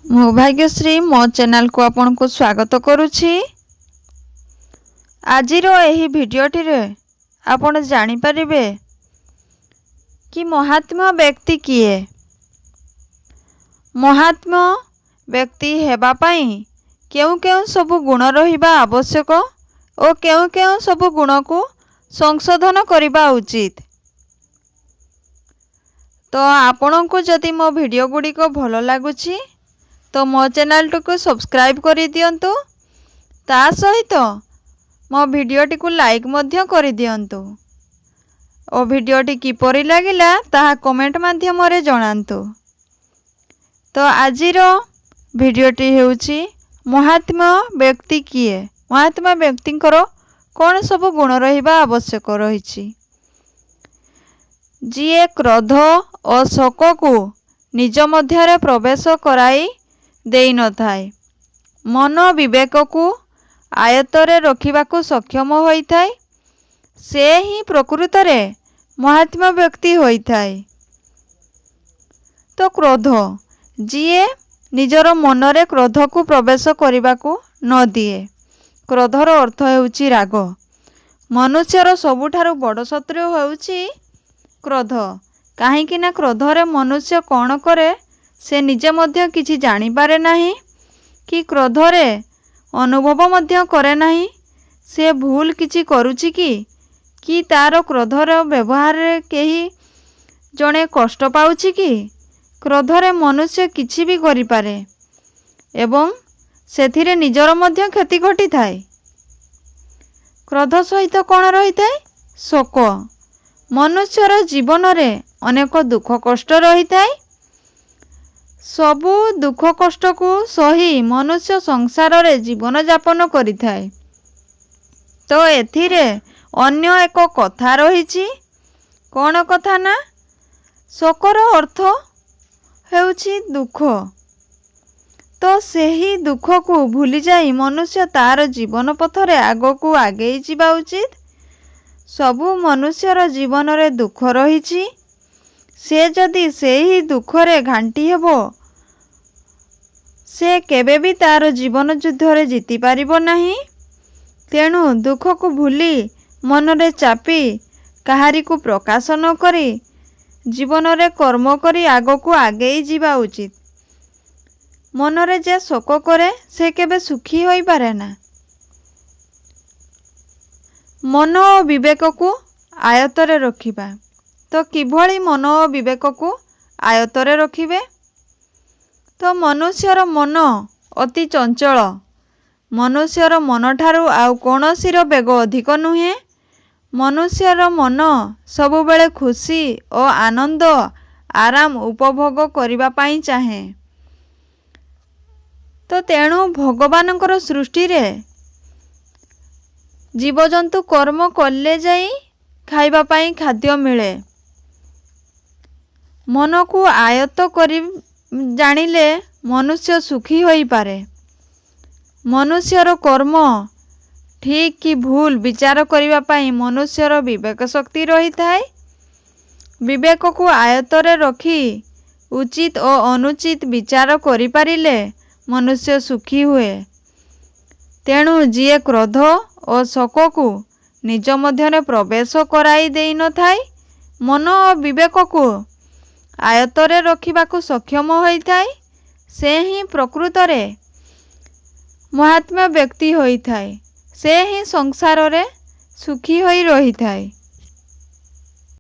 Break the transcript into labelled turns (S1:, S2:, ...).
S1: मो भाग्यश्री मो चैनल को आपन को स्वागत करुछि। आजिरो एही भिडियोटी रे आपन जानि परिबे कि महात्मा व्यक्ति किए। महात्मा व्यक्ति हेबा पई केउ केउ सब गुण रहिबा आवश्यक और केउ केउ सब गुण को संशोधन करिबा उचित। तो आपन को जदि मो वीडियो गुडी को भलो लागुछि तो मो चैनल को सब्सक्राइब करि दियंतु। ता सहित मो वीडियोटी को लाइक मध्य करि दियंतु और वीडियोटी किपरि लागिला ताहा कमेंट माध्यम रे जणांतु। तो आजिरो वीडियोटी हेउछि महात्मा व्यक्ति किए। महात्मा व्यक्तिंकर कोन सब गुण रहिबा आवश्यक रहिछि। जिए क्रोध और शोक को निज मध्यरे प्रवेश कराई देई न थाए, मन विवेक को आयत्तरे रखिबाकू सक्षम होई थाए, से ही प्रकृत रे महात्मा व्यक्ति होई थाए। तो क्रोध जिए निजर मन रे क्रोध को प्रवेश करिबाकू न दिए। क्रोधर अर्थ हेउछि राग। मनुष्यर सबुठारु बड़ शत्रु हेउछि क्रोध। काहेकि ना क्रोध रे मनुष्य कोन करे से निजे मध्य किछि जानि पारे नाही कि क्रोध रे अनुभव मध्य करे नाही से भूल किछि करूछि कि तार क्रोध रे व्यवहार रे केही जणे कष्ट पाउछि कि। क्रोध रे मनुष्य किछि भी करि पारे एवं सेथिरे निजर मध्य क्षति घटी थाए। क्रोध सहित कोन रही थाए शोक। मनुष्यर जीवन रे अनेक दुख कष्ट रही थाए। सबु दुख कष्ट को सही मनुष्य संसार रे जीवन यापन करि थाए। तो एथिरे अन्य एक कथा रहिछि। कोन कथा ना शोकर अर्थ हेउछि दुख। तो सेही दुख को भूली जाई मनुष्य तार जीवन पथरे आगो को आगेई जिबा उचित। सबु मनुष्यर जीवन रे दुख रहिछि। से जदि सेही दुख रे घांटी हेबो से केबे भी तार जीवन युद्ध रे जीति पारिबो नाही। तेणु दुख को भूली मन रे चापी काहारी को प्रकाश न करी जीवन रे कर्म करी आगो को आगेई जिबा उचित। मन रे जे शोक करे से केबे सुखी होई पारे ना। मन और विवेक को आयत्तरे रखिबा। तो किभଳି मन और विवेक को आयत्तरे रखिबे। तो मनुष्यर मन अति चंचल। मनुष्यर मन ठारू आउ कोनोसीर बेग अधिक नुहे। मनुष्यर मन सबु बेले खुशी और आनंद आराम उपभोग करिबा पाई चाहे। तो तेणु भगवानकर सृष्टि रे जीवजंतु कर्म कले जाई खाइबा पाई खाद्य मिले। मन को आयत्त करि जानिले मनुष्य सुखी होई पारे। मनुष्यर कर्म ठीक कि भूल विचार करिबा पाई मनुष्यर विवेक शक्ति रही थाए। विवेक को आयत्तरे रखी उचित और अनुचित विचार करि पारिले मनुष्य सुखी हुए। तेणु जिए क्रोध और शोक को निज मध्यरे प्रवेश कराई देई न थाए, मन और विवेक को आयत्तरे रखिबाकू सक्षम होई थाए, से ही प्रकृत रे महात्मा व्यक्ति होई थाए। से ही संसार रे सुखी होई रही थाए।